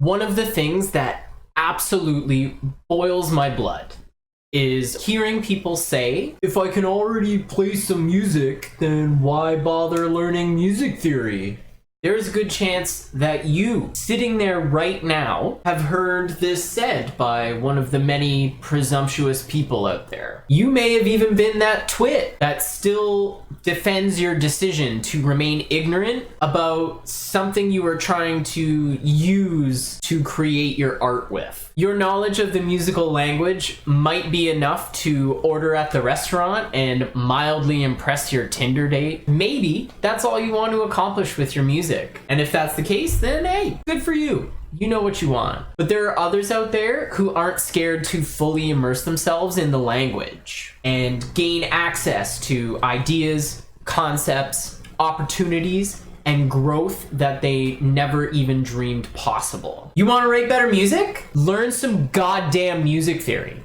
One of the things that absolutely boils my blood is hearing people say, if I can already play some music, then why bother learning music theory? There's a good chance that you, sitting there right now, have heard this said by one of the many presumptuous people out there. You may have even been that twit that still defends your decision to remain ignorant about something you are trying to use to create your art with. Your knowledge of the musical language might be enough to order at the restaurant and mildly impress your Tinder date. Maybe that's all you want to accomplish with your music. And if that's the case, then hey, good for you. You know what you want. But there are others out there who aren't scared to fully immerse themselves in the language and gain access to ideas, concepts, opportunities, and growth that they never even dreamed possible. You want to write better music? Learn some goddamn music theory.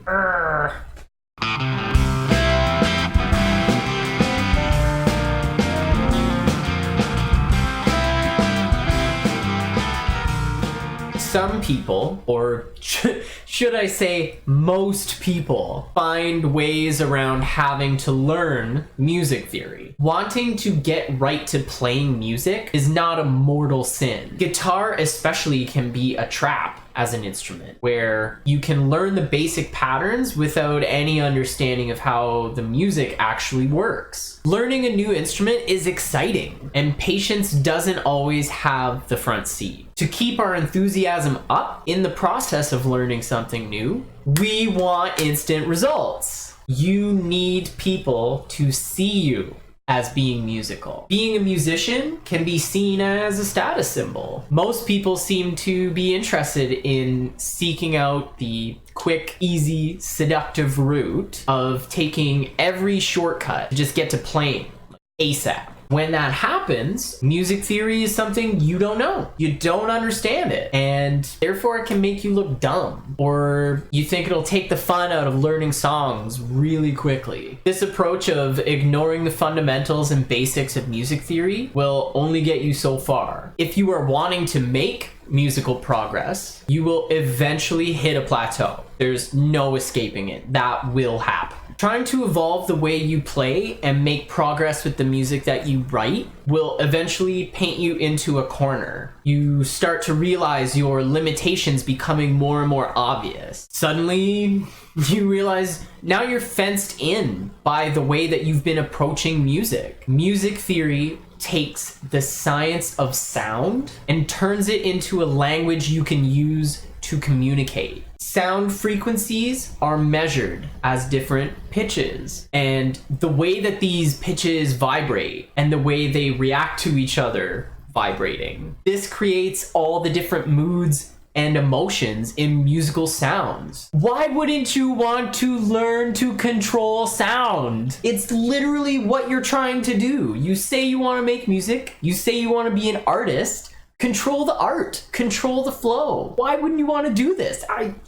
Some people, or should I say most people, find ways around having to learn music theory. Wanting to get right to playing music is not a mortal sin. Guitar especially can be a trap as an instrument, where you can learn the basic patterns without any understanding of how the music actually works. Learning a new instrument is exciting, and patience doesn't always have the front seat. To keep our enthusiasm up in the process of learning something new, we want instant results. You need people to see you as being musical. Being a musician can be seen as a status symbol. Most people seem to be interested in seeking out the quick, easy, seductive route of taking every shortcut to just get to playing ASAP. When that happens, music theory is something you don't know. You don't understand it, and therefore it can make you look dumb, or you think it'll take the fun out of learning songs really quickly. This approach of ignoring the fundamentals and basics of music theory will only get you so far. If you are wanting to make musical progress, you will eventually hit a plateau. There's no escaping it. That will happen. Trying to evolve the way you play and make progress with the music that you write will eventually paint you into a corner. You start to realize your limitations becoming more and more obvious. Suddenly, you realize now you're fenced in by the way that you've been approaching music. Music theory takes the science of sound and turns it into a language you can use to communicate. Sound frequencies are measured as different pitches, and the way that these pitches vibrate and the way they react to each other vibrating. This creates all the different moods and emotions in musical sounds. Why wouldn't you want to learn to control sound? It's literally what you're trying to do. You say you want to make music, you say you want to be an artist. Control the art, control the flow. Why wouldn't you want to do this?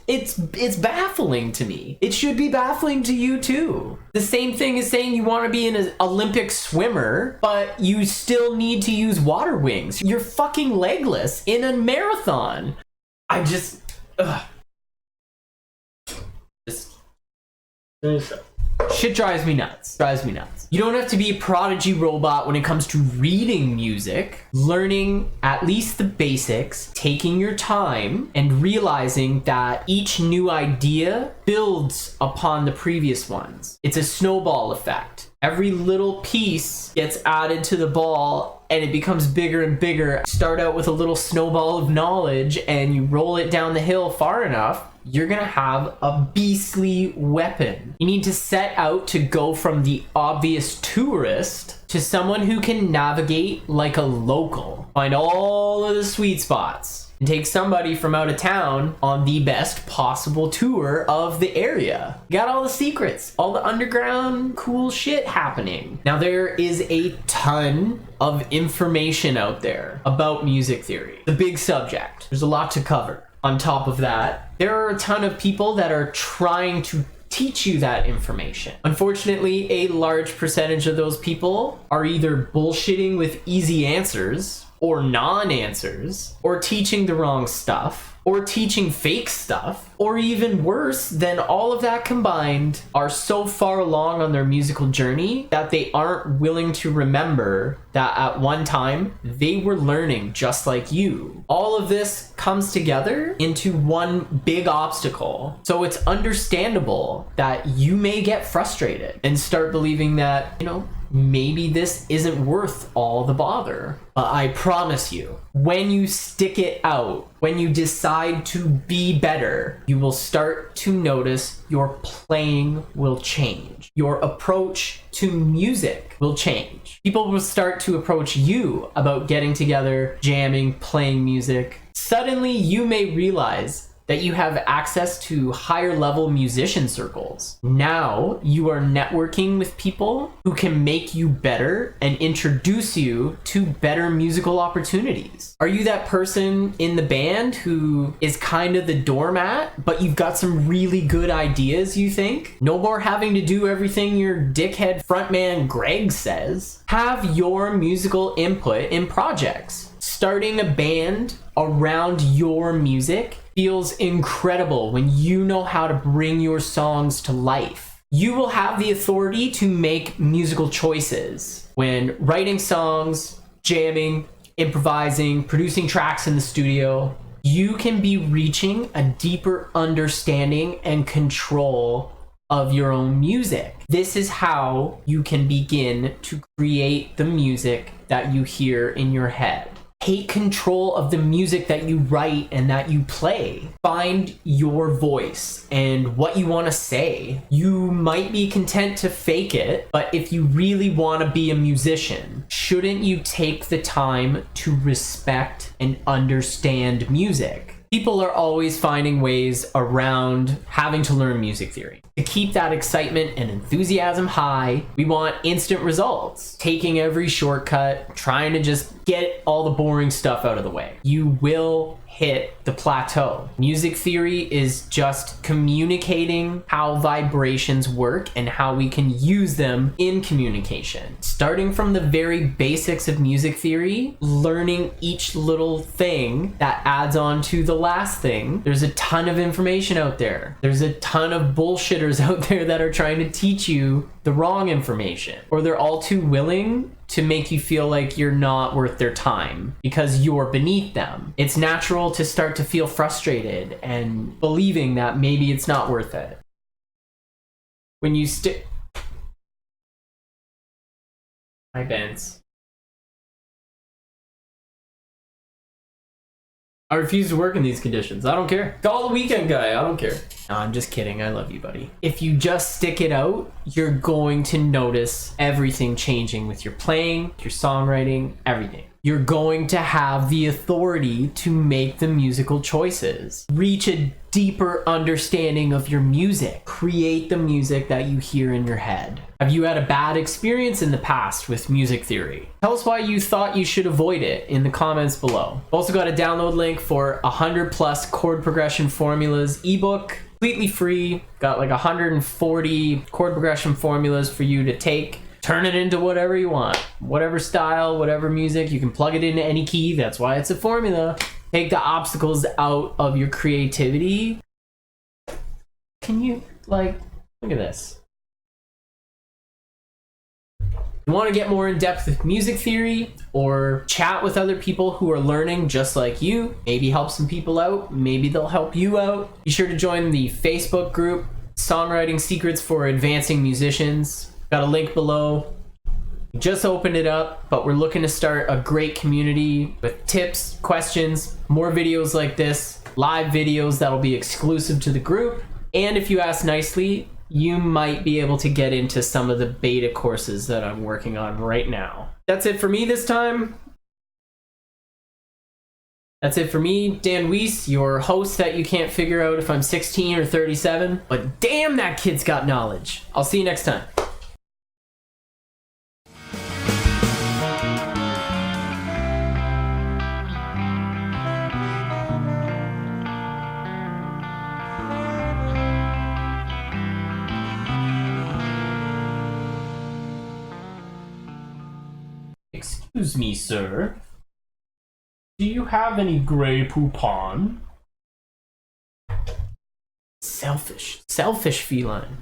It's baffling to me. It should be baffling to you too. The same thing as saying you want to be an Olympic swimmer, but you still need to use water wings. You're fucking legless in a marathon. Shit drives me nuts. You don't have to be a prodigy robot when it comes to reading music. Learning at least the basics, taking your time, and realizing that each new idea builds upon the previous ones. It's a snowball effect. Every little piece gets added to the ball and it becomes bigger and bigger. Start out with a little snowball of knowledge and you roll it down the hill far enough, you're gonna have a beastly weapon. You need to set out to go from the obvious tourist to someone who can navigate like a local. Find all of the sweet spots and take somebody from out of town on the best possible tour of the area. Got all the secrets, all the underground cool shit happening. Now there is a ton of information out there about music theory. The big subject. There's a lot to cover. On top of that, there are a ton of people that are trying to teach you that information. Unfortunately, a large percentage of those people are either bullshitting with easy answers or non-answers, or teaching the wrong stuff, or teaching fake stuff, or even worse than all of that combined, are so far along on their musical journey that they aren't willing to remember that at one time they were learning just like you. All of this comes together into one big obstacle. So it's understandable that you may get frustrated and start believing that, maybe this isn't worth all the bother. But I promise you, when you stick it out, when you decide to be better, you will start to notice your playing will change. Your approach to music will change. People will start to approach you about getting together, jamming, playing music. Suddenly, you may realize that you have access to higher level musician circles. Now you are networking with people who can make you better and introduce you to better musical opportunities. Are you that person in the band who is kind of the doormat, but you've got some really good ideas, you think? No more having to do everything your dickhead frontman Greg says. Have your musical input in projects. Starting a band around your music feels incredible when you know how to bring your songs to life. You will have the authority to make musical choices when writing songs, jamming, improvising, producing tracks in the studio. You can be reaching a deeper understanding and control of your own music. This is how you can begin to create the music that you hear in your head. Take control of the music that you write and that you play. Find your voice and what you want to say. You might be content to fake it, but if you really want to be a musician, shouldn't you take the time to respect and understand music? People are always finding ways around having to learn music theory. To keep that excitement and enthusiasm high, we want instant results. Taking every shortcut, trying to just get all the boring stuff out of the way. You will hit the plateau. Music theory is just communicating how vibrations work and how we can use them in communication. Starting from the very basics of music theory, learning each little thing that adds on to the last thing. There's a ton of information out there. There's a ton of bullshitters out there that are trying to teach you the wrong information, or they're all too willing to make you feel like you're not worth their time because you're beneath them. It's natural to start to feel frustrated and believing that maybe it's not worth it. When you Hi, Benz. I refuse to work in these conditions. I don't care. Call the weekend guy. I don't care. No, I'm just kidding. I love you, buddy. If you just stick it out, you're going to notice everything changing with your playing, your songwriting, everything. You're going to have the authority to make the musical choices. Reach a deeper understanding of your music. Create the music that you hear in your head. Have you had a bad experience in the past with music theory? Tell us why you thought you should avoid it in the comments below. I've also got a download link for 100+ chord progression formulas ebook, completely free. Got like 140 chord progression formulas for you to take. Turn it into whatever you want, whatever style, whatever music. You can plug it into any key. That's why it's a formula. Take the obstacles out of your creativity. Can you, look at this. You want to get more in depth with music theory or chat with other people who are learning just like you, maybe help some people out, maybe they'll help you out. Be sure to join the Facebook group, Songwriting Secrets for Advancing Musicians. Got a link below. Just opened it up, but we're looking to start a great community with tips, questions, more videos like this, live videos that'll be exclusive to the group. And if you ask nicely, you might be able to get into some of the beta courses that I'm working on right now. That's it for me this time. That's it for me, Dan Weiss, your host that you can't figure out if I'm 16 or 37, but damn, that kid's got knowledge. I'll see you next time. Excuse me, sir. Do you have any Grey Poupon? Selfish feline.